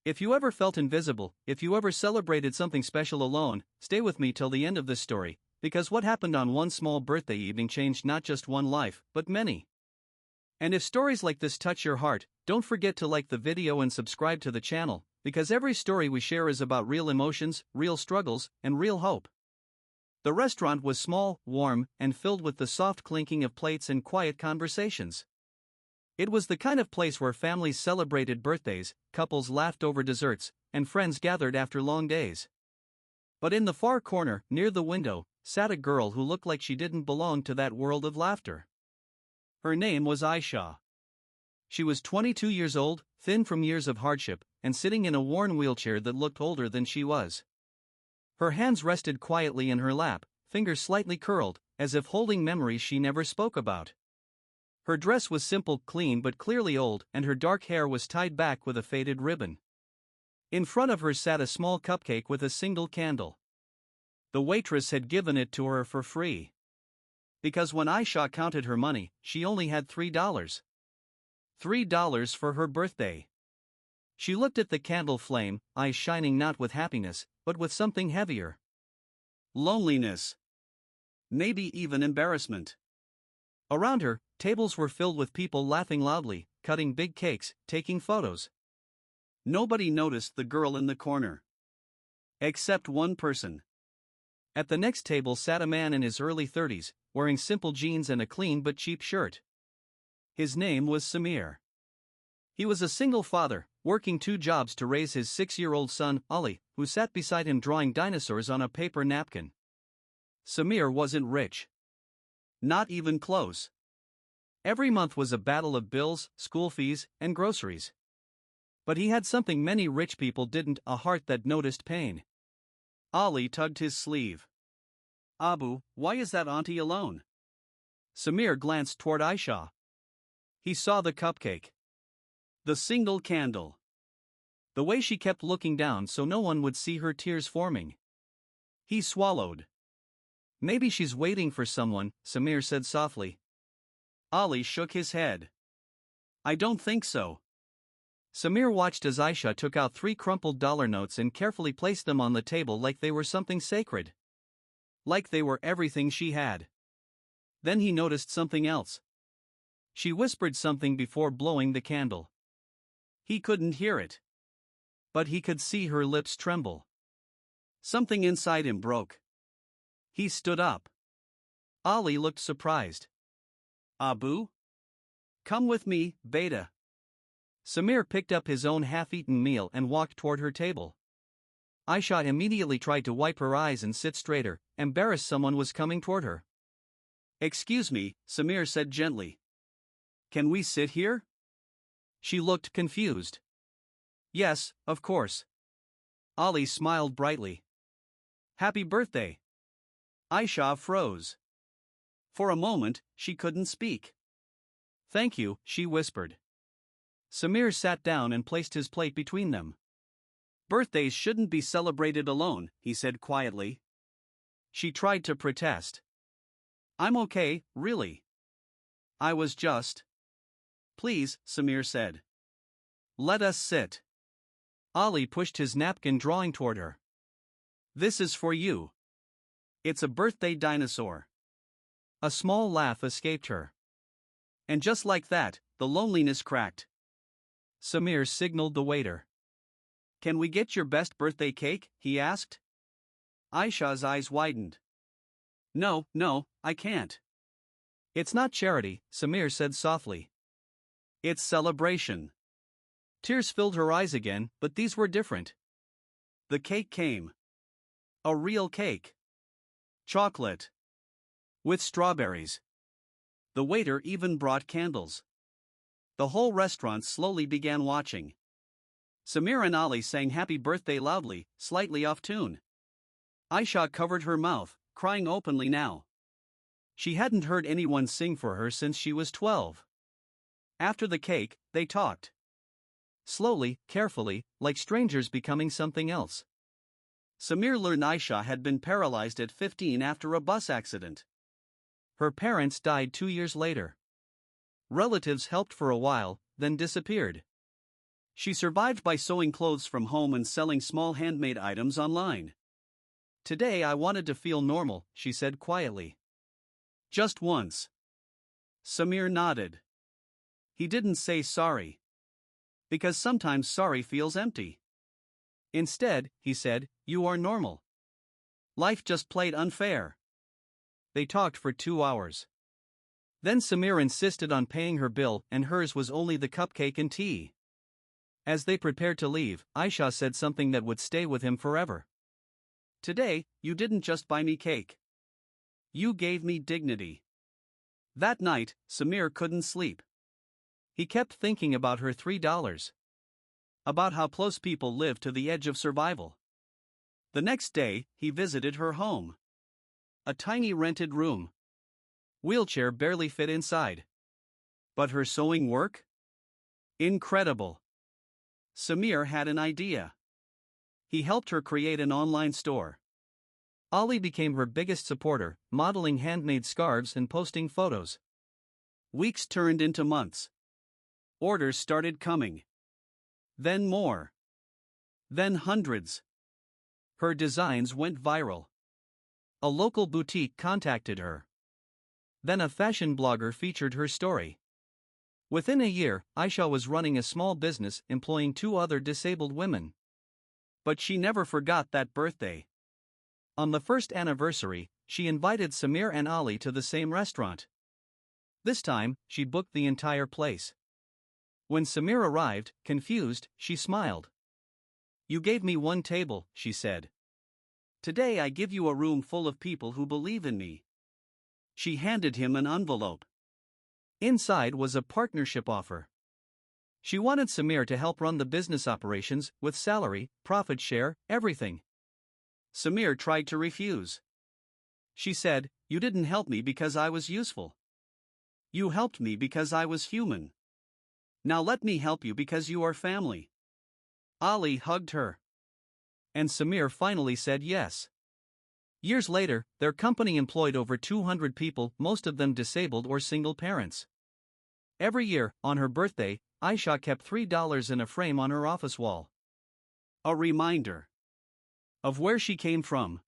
If you ever felt invisible, if you ever celebrated something special alone, stay with me till the end of this story, because what happened on one small birthday evening changed not just one life, but many. And if stories like this touch your heart, don't forget to like the video and subscribe to the channel, because every story we share is about real emotions, real struggles, and real hope. The restaurant was small, warm, and filled with the soft clinking of plates and quiet conversations. It was the kind of place where families celebrated birthdays, couples laughed over desserts, and friends gathered after long days. But in the far corner, near the window, sat a girl who looked like she didn't belong to that world of laughter. Her name was Aisha. She was 22 years old, thin from years of hardship, and sitting in a worn wheelchair that looked older than she was. Her hands rested quietly in her lap, fingers slightly curled, as if holding memories she never spoke about. Her dress was simple, clean but clearly old, and her dark hair was tied back with a faded ribbon. In front of her sat a small cupcake with a single candle. The waitress had given it to her for free. Because when Aisha counted her money, she only had $3. $3 for her birthday. She looked at the candle flame, eyes shining not with happiness, but with something heavier. Loneliness. Maybe even embarrassment. Around her, tables were filled with people laughing loudly, cutting big cakes, taking photos. Nobody noticed the girl in the corner. Except one person. At the next table sat a man in his early 30s, wearing simple jeans and a clean but cheap shirt. His name was Samir. He was a single father, working 2 jobs to raise his 6-year-old son, Ali, who sat beside him drawing dinosaurs on a paper napkin. Samir wasn't rich. Not even close. Every month was a battle of bills, school fees, and groceries. But he had something many rich people didn't, a heart that noticed pain. Ali tugged his sleeve. Abu, why is that auntie alone? Samir glanced toward Aisha. He saw the cupcake. The single candle. The way she kept looking down so no one would see her tears forming. He swallowed. Maybe she's waiting for someone, Samir said softly. Ali shook his head. I don't think so. Samir watched as Aisha took out 3 crumpled dollar notes and carefully placed them on the table like they were something sacred. Like they were everything she had. Then he noticed something else. She whispered something before blowing the candle. He couldn't hear it. But he could see her lips tremble. Something inside him broke. He stood up. Ali looked surprised. Abu? Come with me, Beta. Samir picked up his own half-eaten meal and walked toward her table. Aisha immediately tried to wipe her eyes and sit straighter, embarrassed someone was coming toward her. Excuse me, Samir said gently. Can we sit here? She looked confused. Yes, of course. Ali smiled brightly. Happy birthday. Aisha froze. For a moment, she couldn't speak. Thank you, she whispered. Samir sat down and placed his plate between them. Birthdays shouldn't be celebrated alone, he said quietly. She tried to protest. I'm okay, really. I was just. Please, Samir said. Let us sit. Ali pushed his napkin drawing toward her. This is for you. It's a birthday dinosaur. A small laugh escaped her. And just like that, the loneliness cracked. Samir signaled the waiter. Can we get your best birthday cake? He asked. Aisha's eyes widened. No, I can't. It's not charity, Samir said softly. It's celebration. Tears filled her eyes again, but these were different. The cake came. A real cake. Chocolate. With strawberries. The waiter even brought candles. The whole restaurant slowly began watching. Samir and Ali sang happy birthday loudly, slightly off tune. Aisha covered her mouth, crying openly now. She hadn't heard anyone sing for her since she was 12. After the cake, they talked. Slowly, carefully, like strangers becoming something else. Samir learned Aisha had been paralyzed at 15 after a bus accident. Her parents died 2 years later. Relatives helped for a while, then disappeared. She survived by sewing clothes from home and selling small handmade items online. Today I wanted to feel normal, she said quietly. Just once. Samir nodded. He didn't say sorry. Because sometimes sorry feels empty. Instead, he said, you are normal. Life just played unfair. They talked for 2 hours. Then Samir insisted on paying her bill, and hers was only the cupcake and tea. As they prepared to leave, Aisha said something that would stay with him forever. Today, you didn't just buy me cake. You gave me dignity. That night, Samir couldn't sleep. He kept thinking about her $3. About how close people live to the edge of survival. The next day, he visited her home. A tiny rented room. Wheelchair barely fit inside. But her sewing work? Incredible. Samir had an idea. He helped her create an online store. Ali became her biggest supporter, modeling handmade scarves and posting photos. Weeks turned into months. Orders started coming. Then more. Then hundreds. Her designs went viral. A local boutique contacted her. Then a fashion blogger featured her story. Within a year, Aisha was running a small business employing 2 other disabled women. But she never forgot that birthday. On the first anniversary, she invited Samir and Ali to the same restaurant. This time, she booked the entire place. When Samir arrived, confused, she smiled. You gave me 1 table, she said. Today I give you a room full of people who believe in me. She handed him an envelope. Inside was a partnership offer. She wanted Samir to help run the business operations with salary, profit share, everything. Samir tried to refuse. She said, you didn't help me because I was useful. You helped me because I was human. Now let me help you because you are family. Ali hugged her. And Samir finally said yes. Years later, their company employed over 200 people, most of them disabled or single parents. Every year, on her birthday, Aisha kept $3 in a frame on her office wall. A reminder of where she came from,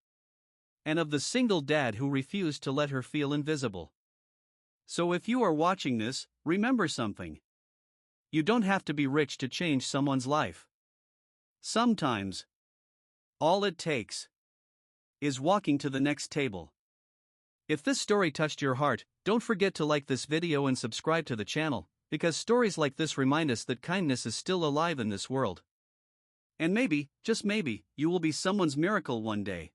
and of the single dad who refused to let her feel invisible. So if you are watching this, remember something. You don't have to be rich to change someone's life. Sometimes, all it takes is walking to the next table. If this story touched your heart, don't forget to like this video and subscribe to the channel, because stories like this remind us that kindness is still alive in this world. And maybe, just maybe, you will be someone's miracle one day.